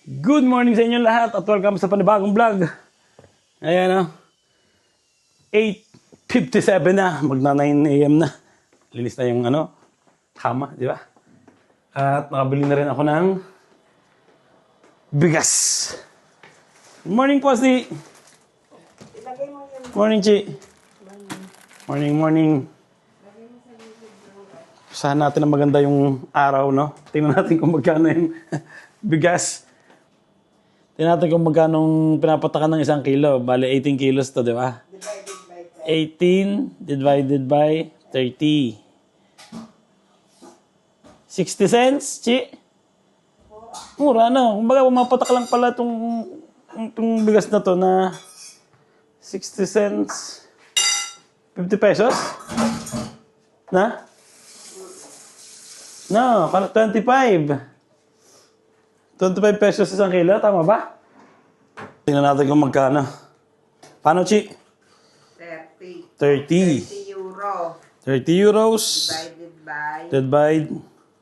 Good morning sa inyo lahat at welcome sa panibagong vlog. Ayan o. 8:57 na. Magna 9 AM na. Linis na yung kama, di ba? At nakabili na rin ako ng bigas. Good morning po, si. Morning, Chi. Morning. Saan natin na maganda yung araw, no? Tingnan natin kung magkano yung bigas. Tingnan natin kung magkano pinapatakan ng 1 kilo. Bale, 18 kilos to, di ba? 18 divided by 30. 60 cents, Chi? Mura, no? Kumbaga, pumapatak lang pala itong bigas na to na 60 cents. 50 pesos? Na? No, 25. 25 pesos 1 kilo, tama ba? Tingnan natin kung magkano. Paano, Chi? 30. 30 euro. 30 euros. Divided by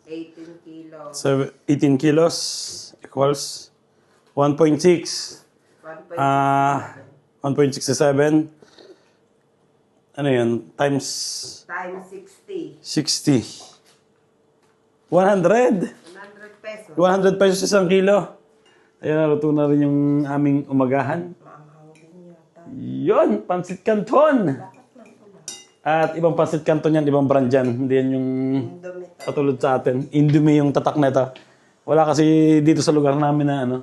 18 kilos. 18 kilos equals 1.6. 1.67. Ano yun? Times Times 60. 60. 100. 100 pesos. 100 pesos 1 kilo. Ayan, naluto na rin yung aming umagahan. Yun, pansit canton. At ibang pansit canton yan, ibang brand yan. Hindi yan yung katulad sa atin. Indomie yung tatak na ito. Wala kasi dito sa lugar namin na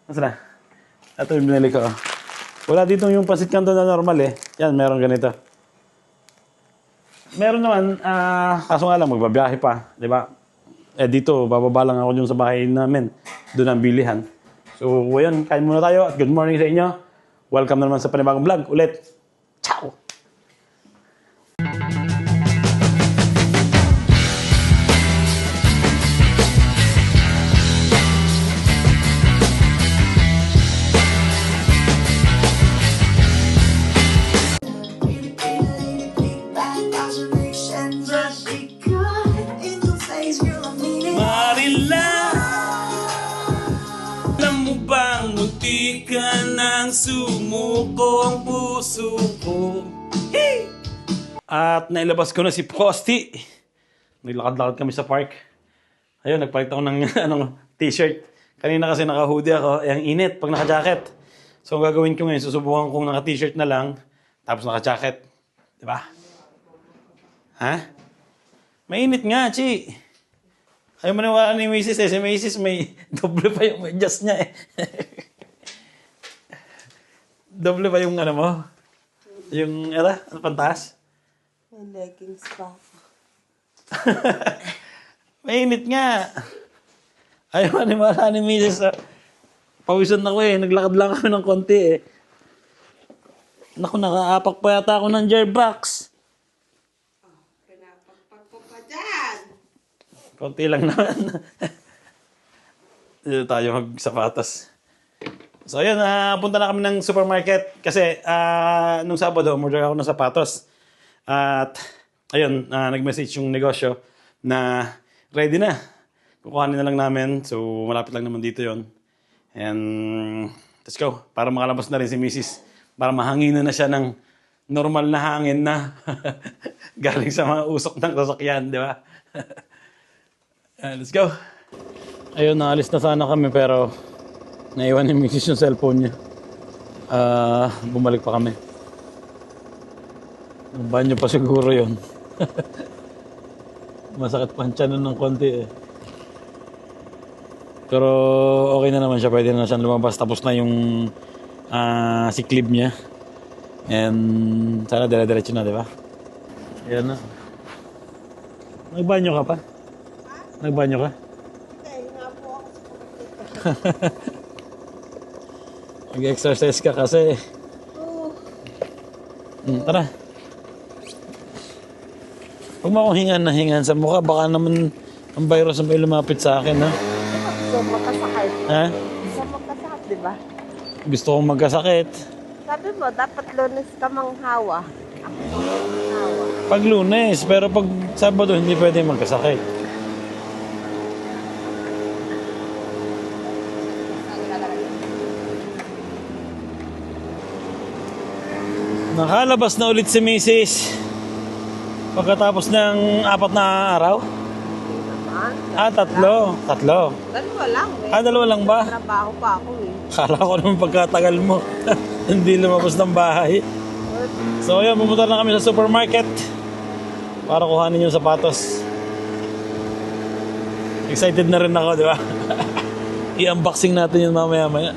Nasaan na? Ito yung binili ko. Wala dito yung pansit canton na normal eh. Yan, meron ganito. Meron naman, kaso nga lang, magbabiyahe pa. Di ba? Dito, bababa lang ako dun sa bahay namin. Doon ang bilihan. So, ayun, kain muna tayo at good morning sa inyo. Welcome na naman sa panibagong vlog ulit. Ciao! Munti ka nang sumuko ang puso ko. Hey! At nailabas ko na si Posty. Naglakad-lakad kami sa park. Ayun, nagpalit ako ng t-shirt. Kanina kasi naka-hoodie ako. Ang init pag naka-jacket. So ang gagawin ko ngayon, susubukan kong naka-t-shirt na lang. Tapos naka-jacket. Diba? Ha? Mainit nga, Chi. Ayaw maniwala ni Mrs. eh. Si Mrs. may doble pa yung medyas niya eh. Doble pa yung mo? Yung, pantas? May leggings pa. Mainit nga. Ayaw maniwala ni Mrs. Pawisan ako eh. Naglakad lang kami ng konti eh. Naku, nakaapak pa yata ako ng gearbox. Pinapagpag ko pa dyan. Konti lang naman. Dito tayo magsapatos. So ayun, punta na kami ng supermarket kasi nung Sabado, order ako ng sapatos. At ayun, nag-message yung negosyo na ready na. Kukuhanin na lang namin. So malapit lang naman dito yon. And let's go. Para makalabas na rin si Mrs. Para mahanginan na siya ng normal na hangin na galing sa mga usok ng sasakyan, di ba? Let's go. Ayun, naalis na sana kami pero naiwan ni Mrs. yung cellphone niya. Bumalik pa kami. Banyo pa siguro yun. Masakit pa ang tiyan ng konti eh. Pero okay na naman siya. Pwede na siyang lumabas. Tapos na yung si clip niya. And sana dire-diretso na, di ba? Ayan na. Nagbanyo ka pa? Nagbanyo ka? Okay, nga po ako sa pagkita. Mag-exercise ka kasi. Tara. Huwag mo akong hingan sa mukha. Baka naman ang virus na may lumapit sa akin, ha? Gusto magkasakit. Ha? Gusto magkasakit, di ba? Gusto kong magkasakit. Sabi mo, dapat Lunes ka manghawa. Ako manghawa. Pag Lunes, pero pag Sabado hindi pwede magkasakit. Nakalabas na ulit si Mrs. Pagkatapos ng 4 na araw. Naman. Tatlo. Dalawa lang eh. Dalawa lang ba? Trabaho pa ako eh. Kala ko naman pagkatagal mo. Hindi lumabas ng bahay. So ayun, pumunta na kami sa supermarket para kuhanin yung sapatos. Excited na rin ako, di ba? I-unboxing natin yun mamaya-maya.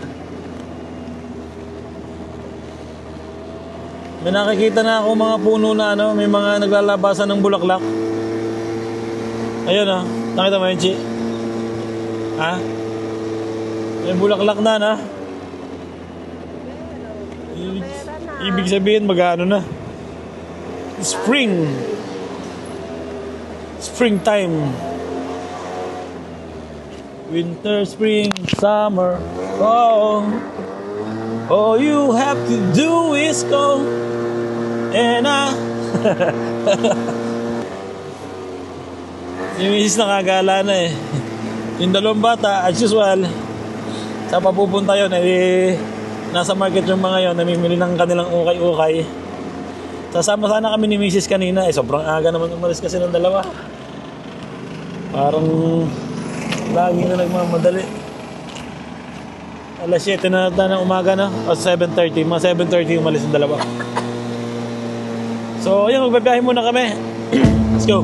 May nakikita na ako mga puno na ano, may mga naglalabasan ng bulaklak. Ayun ah, nakita mo yun, Chi? Ha? May bulaklak na na. Ibig sabihin mag-ano na. Springtime. Winter, spring, summer, fall. All you have to do is go. And yung misis nakagala na eh. Yung dalawang bata, as usual, sa papupunta yun, nasa market yung mga yun, namimili ng kanilang ukay-ukay. Sasama sana kami ni misis kanina, sobrang aga naman umalis kasi ng dalawa. Parang lagi na nagmamadali. Alas 7 na ng umaga na, o 7:30, mga 7:30 umalis ng dalawa. So, ayun, magbabiyahe muna kami. Let's go.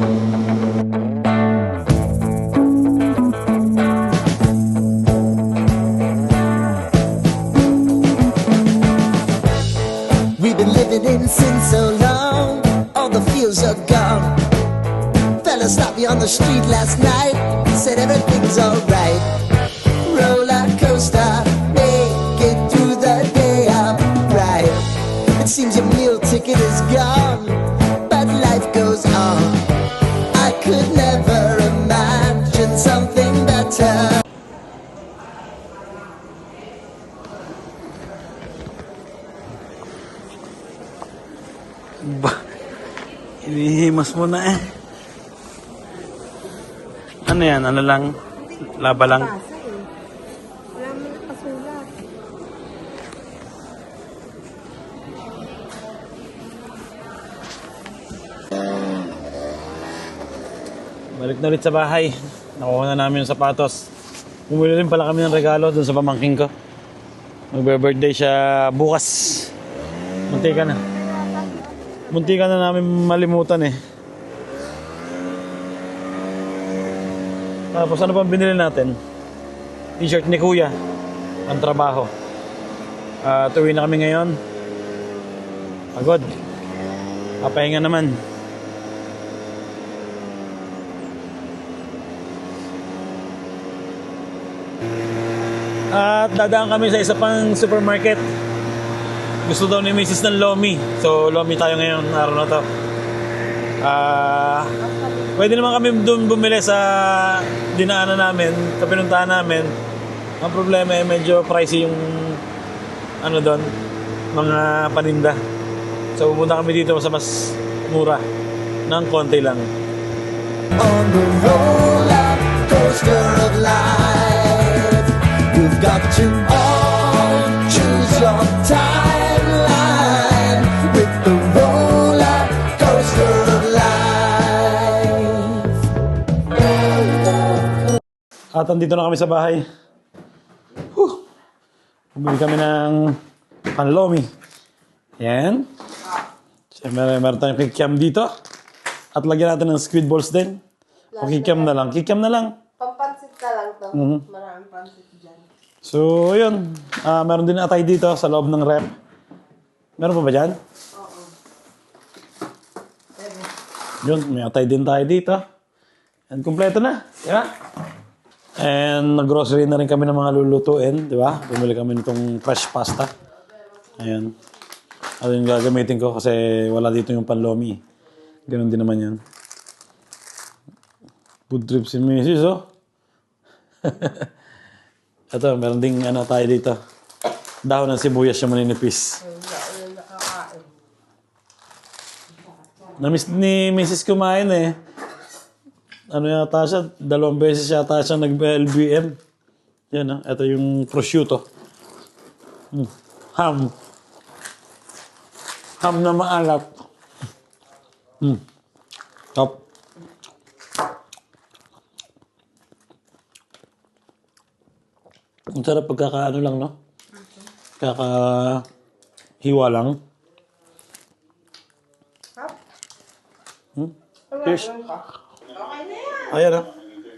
We've been living in sin so long, all the feels are gone. Fella stopped me on the street last night, said everything's alright. Roller coaster, make it through the day upright. It seems your meal ticket is gone, but life goes on. I could never imagine something better. Inihimas mo na eh. Ano yan? Ano lang? Laba lang? Basa eh. Wala mo nakasulat. Balik na ulit sa bahay. Nakuha na namin yung sapatos. Bumili rin pala kami ng regalo dun sa pamangking ko. Magbe-birthday siya bukas. Munti ka na namin malimutan eh. Tapos ano pang binili natin? T-shirt ni Kuya. Ang trabaho. Tuwi na kami ngayon. Pagod. Papahinga naman. At dadaan kami sa isa pang supermarket. Gusto daw ni Mrs. ng Lomi. So, Lomi tayo ngayon, araw na to. Pwede naman kami doon bumili sa dinaanan namin, sa pinuntahan namin. Ang problema ay medyo pricey yung ano doon, mga paninda. So, pupunta kami dito sa mas mura. Ng konti lang. On the roller coaster of life, you've got to all choose your timeline with the roller coaster of life. At andito na kami sa bahay. Bumili kami ng panlomi. Yan. Siyempre, meron tayong kikiam dito. At lagyan natin ng squid balls din. O kikiam na lang. Kikiam na lang. Pampansit ka lang to. Maraming pansit dyan. So, yun. Meron din atay dito sa loob ng rep. Meron pa ba dyan? Oo. Yun, may atay din tayo dito. And kumpleto na. Di ba? And nag-grocery na rin kami ng mga lulutuin. Di ba? Bumili kami nitong fresh pasta. Ayan. Ano yung gagamitin ko kasi wala dito yung panlomi. Ganun din naman yan. Food trip si Mrs. Oh. Ito, meron ding ano tayo dito. Dahon ng sibuyas yung maninipis. Namiss ni Mrs. kumain eh. Ano yata siya, 2 beses yata siya nag-LBM. Yan ah, ito yung prosciutto. Ham. Ham na maalat. Top. Ang sarap pagkakaano lang, no? Kakahiwa lang. Cheers. Okay na yan. Ayan, ah.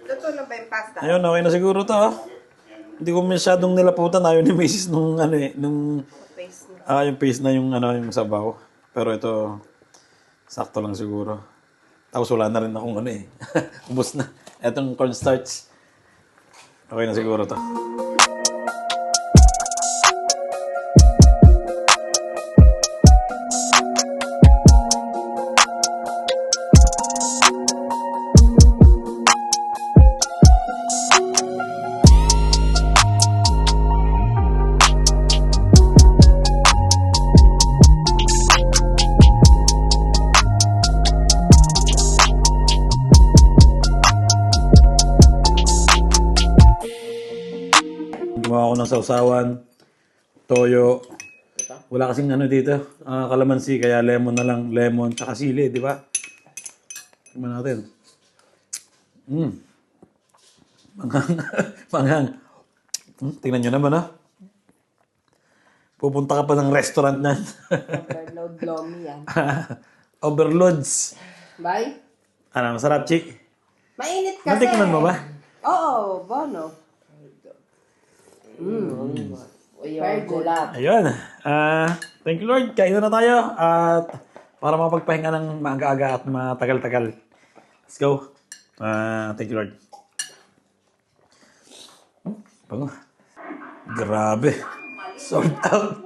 Luto na ba yung pasta? Ayun, okay na siguro to, ah. Hindi ko masyadong nilaputan. Ayaw ni Mrs. nung, Paste na. yung paste na yung, yung sabaw. Pero ito, sakto lang siguro. Tapos wala na rin akong ubos na. Etong cornstarch. Okay na siguro to. Gumawa ako ng sausawan, toyo. Wala kasing dito, kalamansi, kaya lemon na lang. Lemon, tsaka sili, di ba? Tingnan natin. Manghang. Manghang. Tingnan nyo naman, ha? Pupunta ka pa ng restaurant na. Overload lomi yan. Overloads. Bye. Ano, masarap, Chi? Mainit kasi. Natikman mo ba? Oo, bono. Very good. Ayun. Thank you, Lord. Kain na tayo. At para mapagpahinga ng maaga-aga at matagal-tagal. Let's go. Thank you, Lord. Bango. Grabe. Sold out.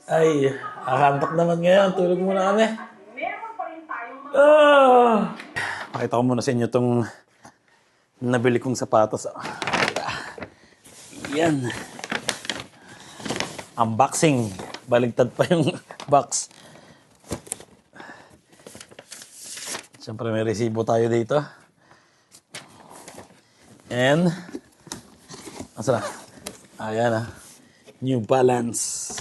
Ay, akaantok naman ngayon. Tulog muna kami. Pakita ko muna sa inyo itong nabili kong sapatos. Yan. Unboxing. Baligtad pa yung box. Siyempre may resibo tayo dito. And, asa na? Ayan ah. New Balance.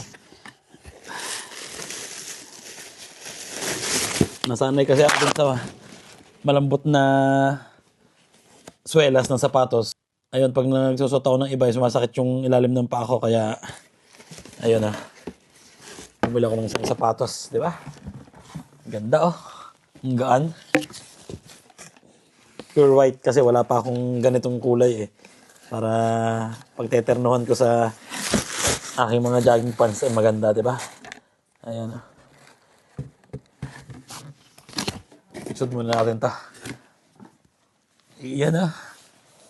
Nasanay kasi ako dun sa malambot na swelas ng sapatos. Ayun, pag nagsusot ako ng iba, sumasakit yung ilalim ng paa ko. Kaya, ayun ah. Bumili ako ng isang sapatos, di ba? Ganda oh. Ang gaan. Pure white kasi wala pa akong ganitong kulay eh. Para pagteternohan ko sa aking mga jogging pants ay maganda, di ba? Ayan ah. Iksod muna natin ta. Iyan ah.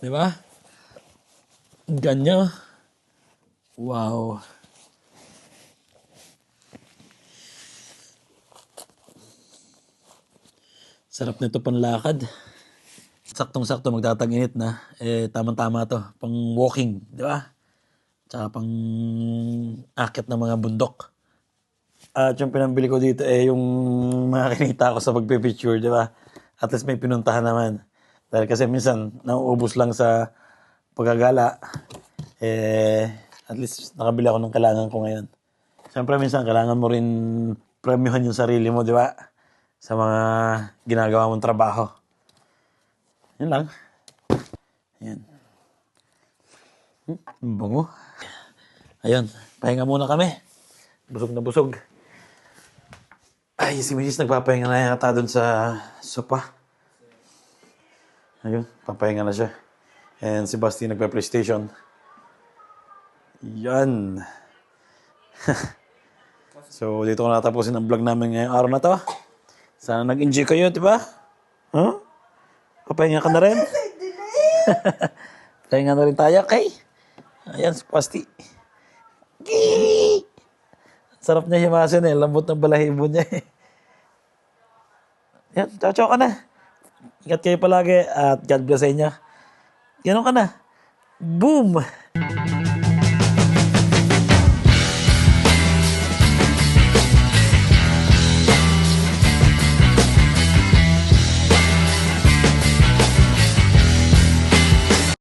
Di ba? Ganyan. Wow. Sarap nito panlakad. Saktong-sakto magtatag-init na. Tama-tama to. Pang walking, di ba? Tsaka pang akit ng mga bundok. At yung pinambili ko dito yung mga kinita ko sa pagpipicture, di ba? At least may pinuntahan naman. Dahil kasi minsan, nauubos lang sa pagkagala, at least nakabili ako ng kailangan ko ngayon. Siyempre minsan kailangan mo rin premyohan yung sarili mo, di ba? Sa mga ginagawa mong trabaho. Yan lang. Yan. Bango. Ayun, pahinga muna kami. Busog na busog. Ay, si Mrs. nagpapahinga na yata dun sa sopa. Ayun, papahinga na siya. And si Basti nagpa-PlayStation. Yan. So, dito ko natapusin ang vlog namin ngayong araw na to. Sana nag-enjoy kayo, di ba? Huh? Papahinga ka na rin? Papahinga na rin tayo, okay? Ayan, si Basti. Sarap niya himasin eh. Lambot ng balahibo niya eh. Yan, chow-chow ka na. Ingat kayo palagi at God bless sa inyo. Ganun ka na. Boom!